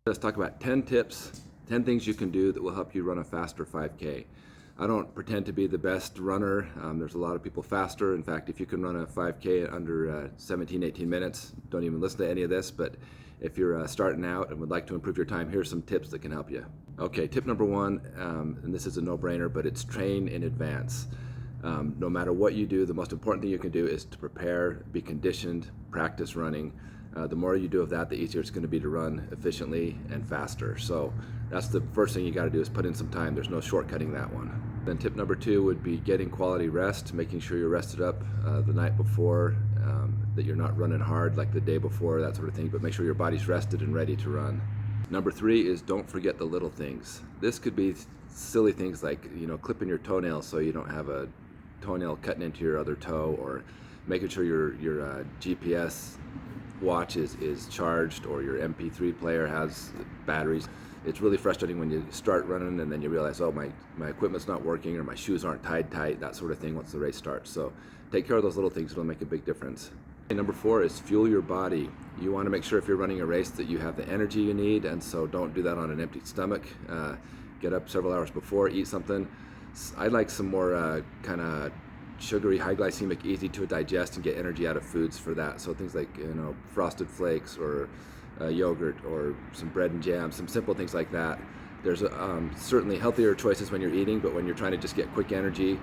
Let's talk about 10 tips, 10 things you can do that will help you run a faster 5K. I don't pretend to be the best runner. There's a lot of people faster. In fact, if you can run a 5K in under 17, 18 minutes, don't even listen to any of this, but if you're starting out and would like to improve your time, here's some tips that can help you. Okay, tip number one, and this is a no-brainer, but it's train in advance. No matter what you do, the most important thing you can do is to prepare, be conditioned, practice running. The more you do of that, the easier it's going to be to run efficiently and faster. So that's the first thing you got to do, is put in some time. There's no shortcutting that one. Then tip number two would be getting quality rest, making sure you're rested up the night before, that you're not running hard like the day before, that sort of thing, but make sure your body's rested and ready to run. Number three is don't forget the little things. This could be silly things like, clipping your toenails so you don't have a toenail cutting into your other toe, or making sure your GPS watch is charged, or your MP3 player has batteries. It's really frustrating when you start running and then you realize, oh, my equipment's not working, or my shoes aren't tied tight, that sort of thing once the race starts. So take care of those little things, it'll make a big difference. And number four is fuel your body. You want to make sure if you're running a race that you have the energy you need, and so don't do that on an empty stomach. Get up several hours before, eat something. I like some more kind of sugary, high glycemic, easy to digest and get energy out of foods for that. So things like Frosted Flakes, or yogurt, or some bread and jam, some simple things like that. There's certainly healthier choices when you're eating, but when you're trying to just get quick energy,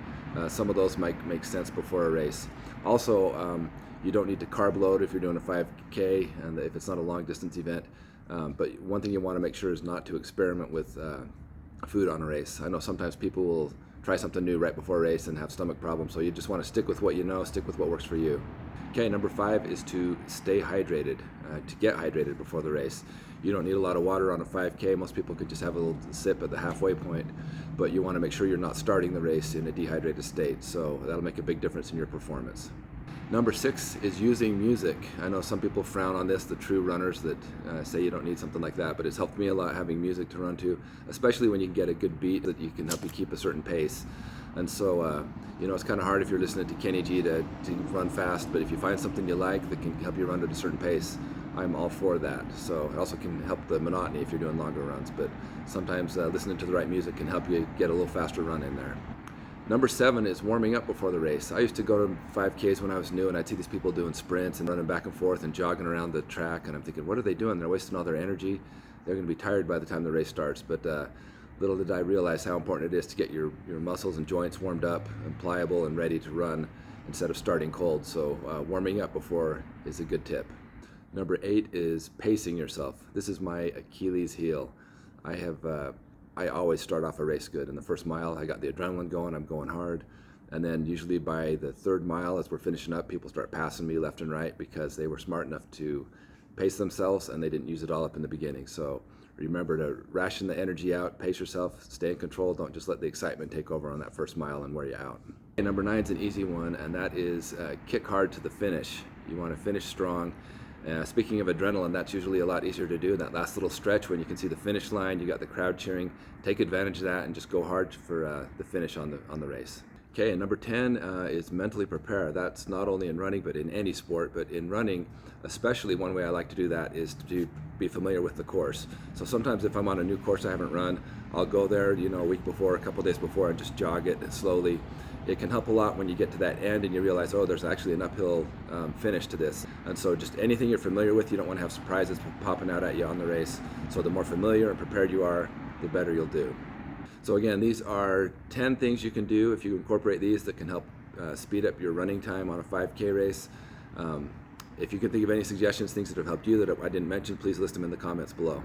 some of those might make sense before a race. Also, you don't need to carb load if you're doing a 5K and if it's not a long distance event. But one thing you want to make sure is not to experiment with food on a race. I know sometimes people will try something new right before a race and have stomach problems, so you just want to stick with what you know, stick with what works for you. Okay, number five is to stay hydrated, to get hydrated before the race. You don't need a lot of water on a 5K. Most people could just have a little sip at the halfway point, but you want to make sure you're not starting the race in a dehydrated state, so that'll make a big difference in your performance. Number six is using music. I know some people frown on this, the true runners that say you don't need something like that, but it's helped me a lot having music to run to, especially when you can get a good beat that you can help you keep a certain pace. And so, it's kind of hard if you're listening to Kenny G to run fast, but if you find something you like that can help you run at a certain pace, I'm all for that. So it also can help the monotony if you're doing longer runs, but sometimes listening to the right music can help you get a little faster run in there. Number seven is warming up before the race. I used to go to 5Ks when I was new, and I'd see these people doing sprints and running back and forth and jogging around the track, and I'm thinking, what are they doing? They're wasting all their energy. They're going to be tired by the time the race starts. But little did I realize how important it is to get your muscles and joints warmed up and pliable and ready to run instead of starting cold. So warming up before is a good tip. Number eight is pacing yourself. This is my Achilles heel. I always start off a race good. In the first mile, I got the adrenaline going, I'm going hard. And then usually by the third mile, as we're finishing up, people start passing me left and right because they were smart enough to pace themselves and they didn't use it all up in the beginning. So remember to ration the energy out, pace yourself, stay in control. Don't just let the excitement take over on that first mile and wear you out. And number nine is an easy one, and that is kick hard to the finish. You want to finish strong. Speaking of adrenaline, that's usually a lot easier to do. That last little stretch when you can see the finish line, you got the crowd cheering. Take advantage of that and just go hard for the finish on the race. Okay, and number 10 is mentally prepare. That's not only in running, but in any sport. But in running, especially, one way I like to do that is to be familiar with the course. So sometimes if I'm on a new course I haven't run, I'll go there, a week before, a couple days before, and just jog it slowly. It can help a lot when you get to that end and you realize, oh, there's actually an uphill finish to this. And so just anything you're familiar with, you don't want to have surprises popping out at you on the race. So the more familiar and prepared you are, the better you'll do. So again, these are 10 things you can do if you incorporate these that can help speed up your running time on a 5K race. If you can think of any suggestions, things that have helped you that I didn't mention, please list them in the comments below.